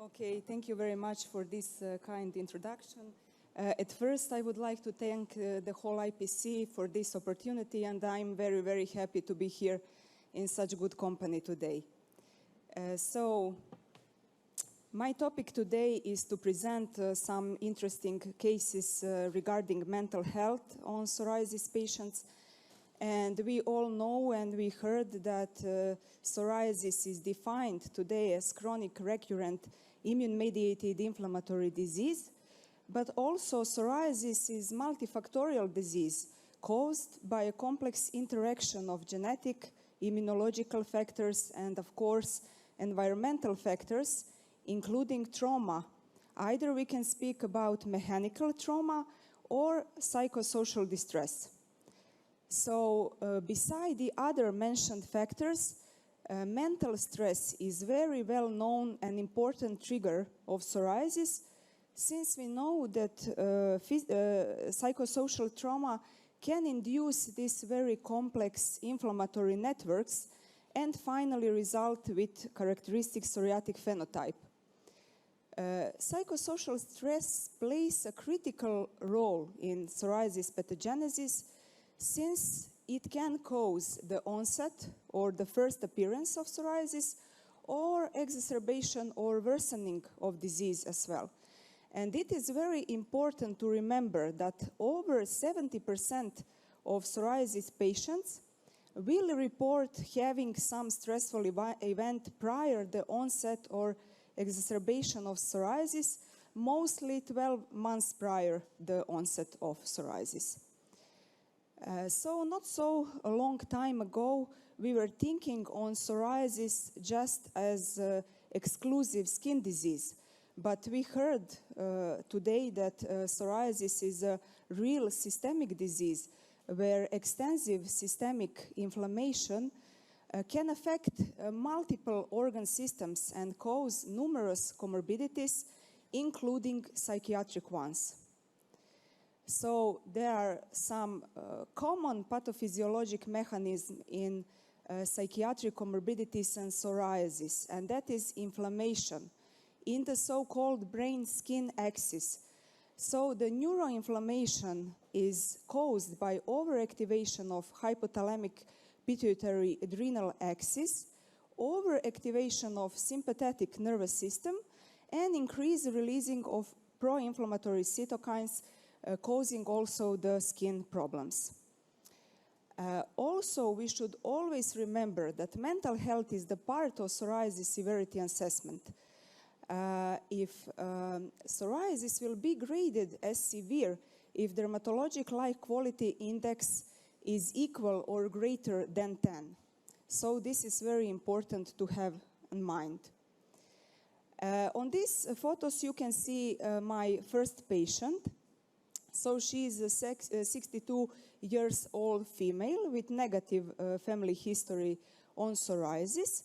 Okay, thank you very much for this kind introduction. At first, I would like to thank the whole IPC for this opportunity, and I'm very, very happy to be here in such good company today. My topic today is to present some interesting cases regarding mental health on psoriasis patients. And we all know and we heard that psoriasis is defined today as chronic recurrent immune-mediated inflammatory disease, but also psoriasis is multifactorial disease caused by a complex interaction of genetic, immunological factors, and of course, environmental factors, including trauma. Either we can speak about mechanical trauma or psychosocial distress. So, beside the other mentioned factors, mental stress is very well known and important trigger of psoriasis, since we know that psychosocial trauma can induce these very complex inflammatory networks and finally result with characteristic psoriatic phenotype. Psychosocial stress plays a critical role in psoriasis pathogenesis, since it can cause the onset or the first appearance of psoriasis or exacerbation or worsening of disease as well. And it is very important to remember that over 70% of psoriasis patients will report having some stressful event prior the onset or exacerbation of psoriasis, mostly 12 months prior the onset of psoriasis. So not so a long time ago, we were thinking on psoriasis just as exclusive skin disease. But we heard today that psoriasis is a real systemic disease where extensive systemic inflammation can affect multiple organ systems and cause numerous comorbidities, including psychiatric ones. So there are some common pathophysiologic mechanisms in psychiatric comorbidities and psoriasis, and that is inflammation in the so-called brain-skin axis. So the neuroinflammation is caused by overactivation of hypothalamic pituitary adrenal axis, overactivation of sympathetic nervous system, and increased releasing of pro-inflammatory cytokines, causing also the skin problems. Also, we should always remember that mental health is the part of psoriasis severity assessment. If psoriasis will be graded as severe if dermatologic life quality index is equal or greater than 10. So this is very important to have in mind. On these photos you can see my first patient. So she is a 62 years old female with negative family history on psoriasis.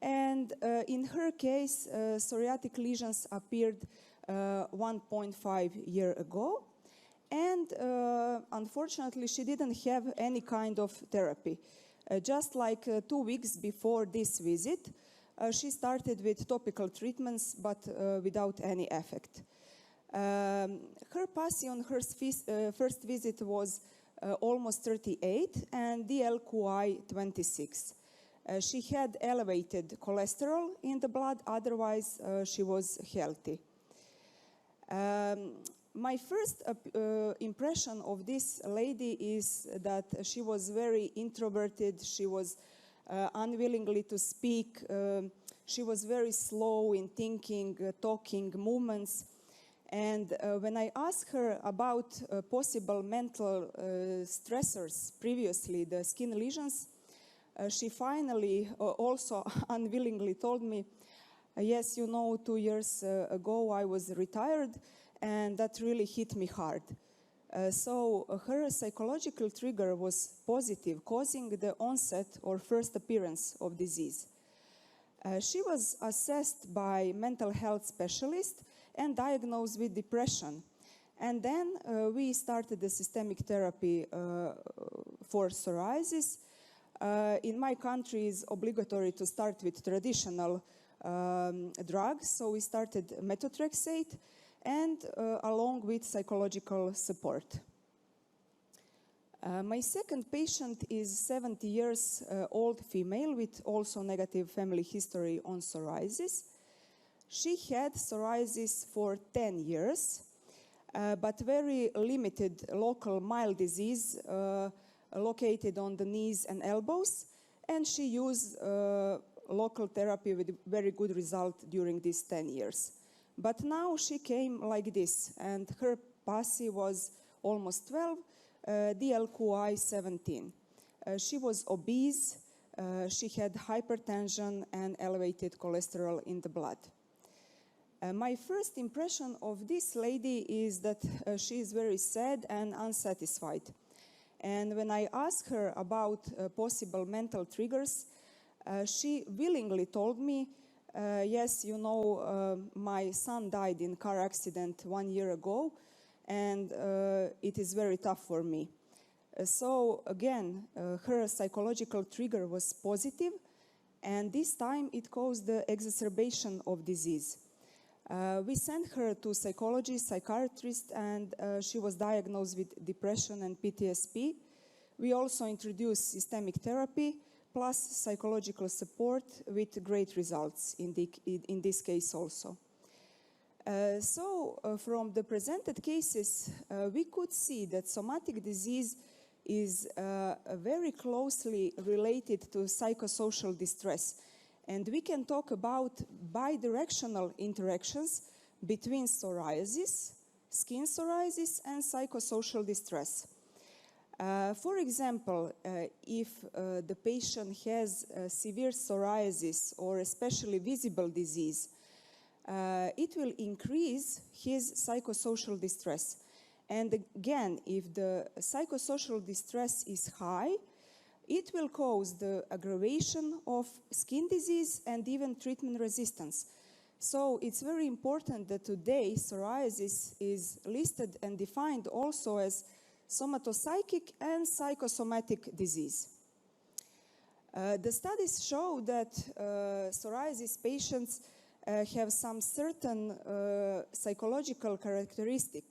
And in her case, psoriatic lesions appeared 1.5 years ago. And unfortunately, she didn't have any kind of therapy. Just like 2 weeks before this visit, she started with topical treatments, but without any effect. Her PASI on her first visit was almost 38 and DLQI 26. She had elevated cholesterol in the blood, otherwise she was healthy. My first impression of this lady is that she was very introverted, she was unwillingly to speak, she was very slow in thinking, talking, movements. And when I asked her about possible mental stressors previously, the skin lesions, she finally also unwillingly told me, yes, you know, 2 years ago I was retired and that really hit me hard. So her psychological trigger was positive, causing the onset or first appearance of disease. She was assessed by mental health specialist and diagnosed with depression. And then we started the systemic therapy for psoriasis. In my country, it's obligatory to start with traditional drugs. So we started methotrexate and along with psychological support. My second patient is 70 years old female with also negative family history on psoriasis. She had psoriasis for 10 years, but very limited local mild disease located on the knees and elbows, and she used local therapy with very good result during these 10 years. But now she came like this, and her PASI was almost 12, DLQI 17. She was obese, she had hypertension and elevated cholesterol in the blood. My first impression of this lady is that she is very sad and unsatisfied. And when I asked her about possible mental triggers, she willingly told me, yes, you know, my son died in a car accident 1 year ago, and it is very tough for me. So again, her psychological trigger was positive, and this time it caused the exacerbation of disease. We sent her to psychiatrist, and she was diagnosed with depression and PTSD. We also introduced systemic therapy plus psychological support with great results in this case also. From the presented cases, we could see that somatic disease is very closely related to psychosocial distress. And we can talk about bidirectional interactions between psoriasis, skin psoriasis, and psychosocial distress. For example, if the patient has severe psoriasis or especially visible disease, it will increase his psychosocial distress. And again, if the psychosocial distress is high, it will cause the aggravation of skin disease and even treatment resistance. So it's very important that today psoriasis is listed and defined also as somatopsychic and psychosomatic disease. The studies show that psoriasis patients have some certain psychological characteristic,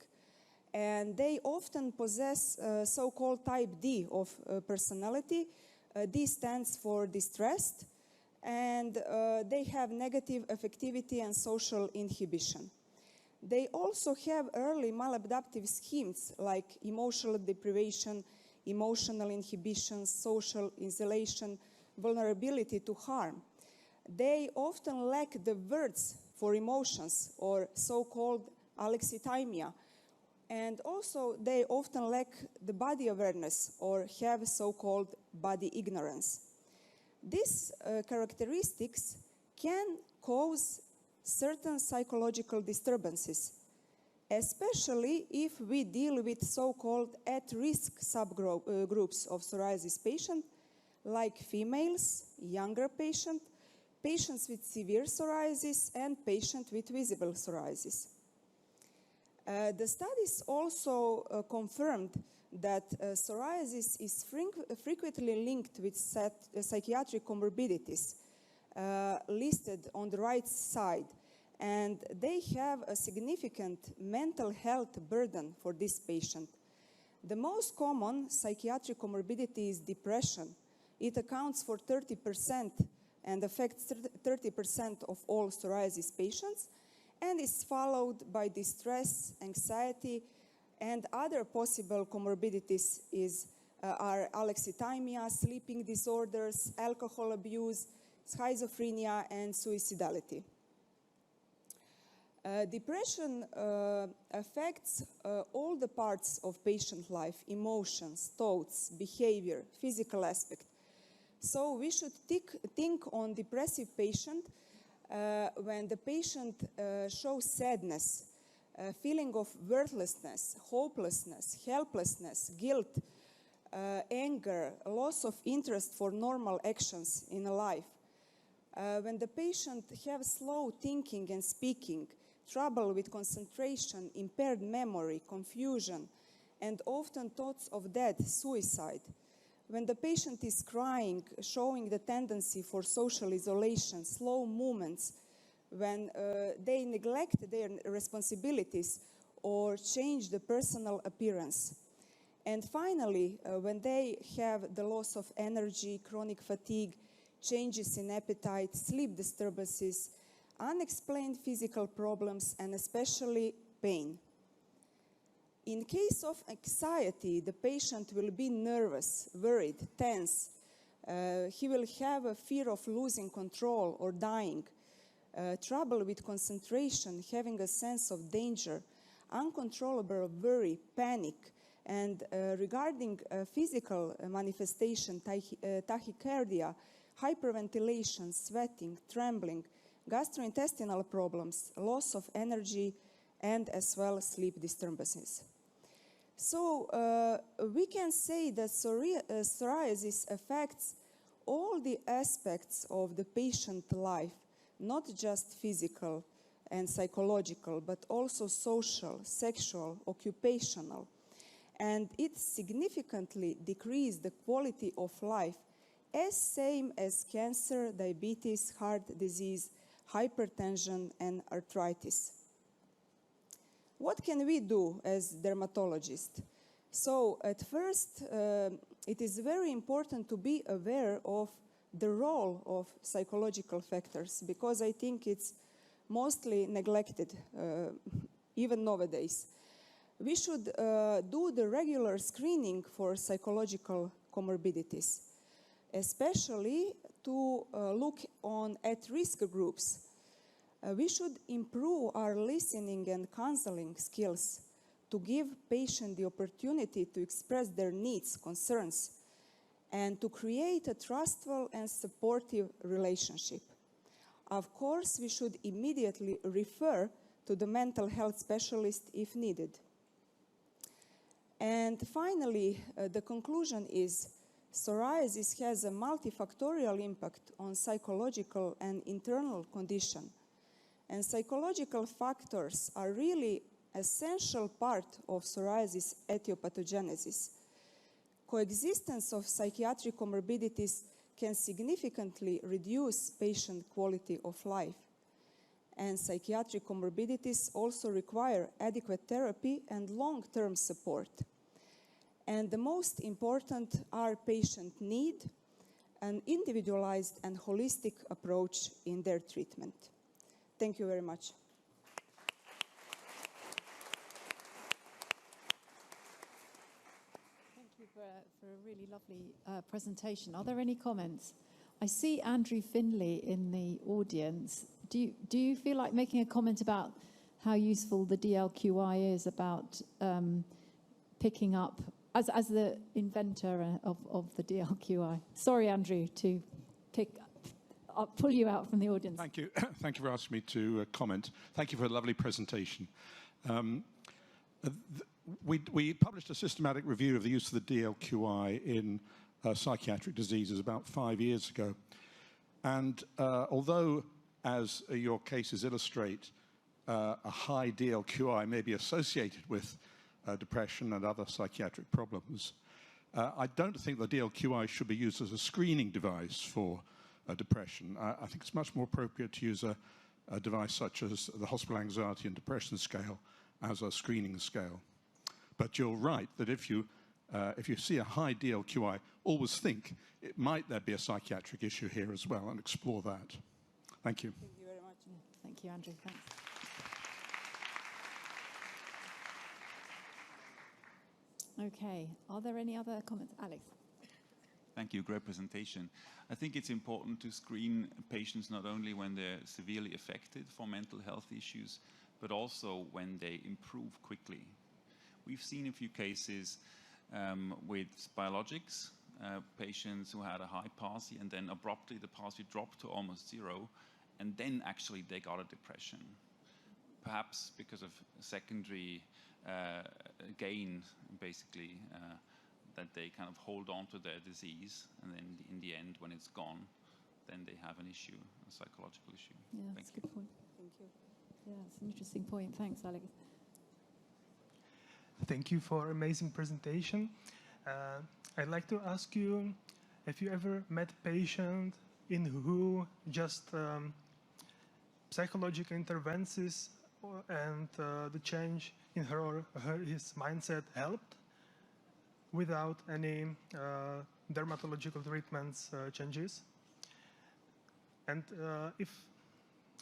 and they often possess so-called type D of personality. D stands for distressed, and they have negative affectivity and social inhibition. They also have early maladaptive schemes like emotional deprivation, emotional inhibition, social isolation, vulnerability to harm. They often lack the words for emotions, or so-called alexithymia. And also, they often lack the body awareness or have so-called body ignorance. These characteristics can cause certain psychological disturbances, especially if we deal with so-called at-risk subgroups of psoriasis patients, like females, younger patients, patients with severe psoriasis, and patients with visible psoriasis. The studies also confirmed that psoriasis is frequently linked with psychiatric comorbidities listed on the right side, and they have a significant mental health burden for this patient. The most common psychiatric comorbidity is depression. It accounts for 30% and affects 30% of all psoriasis patients, and is followed by distress, anxiety, and other possible comorbidities are alexithymia, sleeping disorders, alcohol abuse, schizophrenia, and suicidality. Depression affects all the parts of patient life: emotions, thoughts, behavior, physical aspect. So we should think on depressive patient when the patient shows sadness, feeling of worthlessness, hopelessness, helplessness, guilt, anger, loss of interest for normal actions in life. When the patient has slow thinking and speaking, trouble with concentration, impaired memory, confusion, and often thoughts of death, suicide. When the patient is crying, showing the tendency for social isolation, slow movements, when they neglect their responsibilities or change the personal appearance. And finally, when they have the loss of energy, chronic fatigue, changes in appetite, sleep disturbances, unexplained physical problems, and especially pain. In case of anxiety, the patient will be nervous, worried, tense. He will have a fear of losing control or dying, trouble with concentration, having a sense of danger, uncontrollable worry, panic, and regarding physical manifestation, tachycardia, hyperventilation, sweating, trembling, gastrointestinal problems, loss of energy, and as well sleep disturbances. So we can say that psoriasis affects all the aspects of the patient life, not just physical and psychological, but also social, sexual, occupational. And it significantly decreased the quality of life, as same as cancer, diabetes, heart disease, hypertension, and arthritis. What can we do as dermatologists? So at first, it is very important to be aware of the role of psychological factors, because I think it's mostly neglected, even nowadays. We should do the regular screening for psychological comorbidities, especially to look on at-risk groups. We should improve our listening and counseling skills to give patients the opportunity to express their needs, concerns, and to create a trustful and supportive relationship. Of course, we should immediately refer to the mental health specialist if needed. And finally, the conclusion is psoriasis has a multifactorial impact on psychological and internal condition. And psychological factors are really essential part of psoriasis etiopathogenesis. Coexistence of psychiatric comorbidities can significantly reduce patient quality of life. And psychiatric comorbidities also require adequate therapy and long-term support. And the most important, our patients need an individualized and holistic approach in their treatment. Thank you very much. Thank you for a really lovely presentation. Are there any comments? I see Andrew Finley in the audience. Do you feel like making a comment about how useful the DLQI is about picking up, as the inventor of the DLQI? Sorry, Andrew, to pull you out from the audience. Thank you. Thank you for asking me to comment. Thank you for a lovely presentation. We published a systematic review of the use of the DLQI in psychiatric diseases about 5 years ago. And although, as your cases illustrate, a high DLQI may be associated with depression and other psychiatric problems, I don't think the DLQI should be used as a screening device for depression. I think it's much more appropriate to use a device such as the Hospital Anxiety and Depression Scale as a screening scale. But you're right that if you see a high DLQI, always think it might there be a psychiatric issue here as well, and explore that. Thank you. Thank you very much. Thank you, Andrew. Thanks. Okay. Are there any other comments? Alex? Thank you. Great presentation. I think it's important to screen patients not only when they're severely affected for mental health issues, but also when they improve quickly. We've seen a few cases with biologics, patients who had a high PASI and then abruptly the PASI dropped to almost zero, and then actually they got a depression. Perhaps because of secondary gain, basically, that they kind of hold on to their disease, and then in the end, when it's gone, then they have an issue, a psychological issue. Yeah, that's a good point. Thank you. Yeah, it's an interesting point. Thanks, Alex. Thank you for an amazing presentation. I'd like to ask you, have you ever met a patient in who just psychological interventions and the change in his mindset helped without any dermatological treatments changes. And if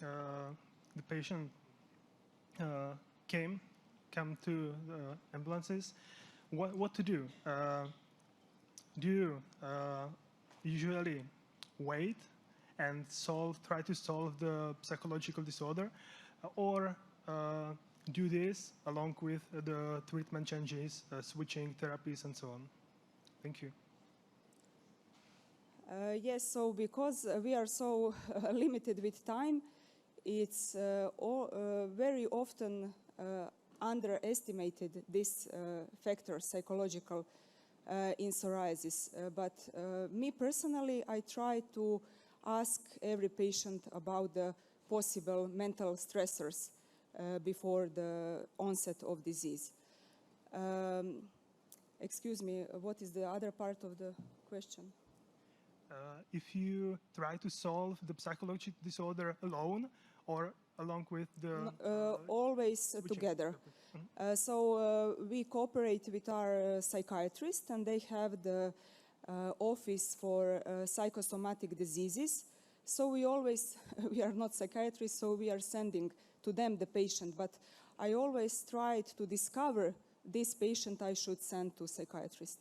the patient come to the ambulances, what to do? Do you usually wait and try to solve the psychological disorder, or do this along with the treatment changes, switching therapies, and so on? Thank you. Yes, so because we are so limited with time, it's very often underestimated this factor, psychological, in psoriasis. But me personally, I try to ask every patient about the possible mental stressors before the onset of disease. Excuse me, what is the other part of the question? If you try to solve the psychological disorder alone or along with the... always together. So we cooperate with our psychiatrist, and they have the office for psychosomatic diseases. So we are not psychiatrists, so we are sending to them the patient. But I always tried to discover this patient I should send to psychiatrist.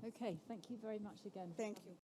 Okay, thank you very much again. Thank you.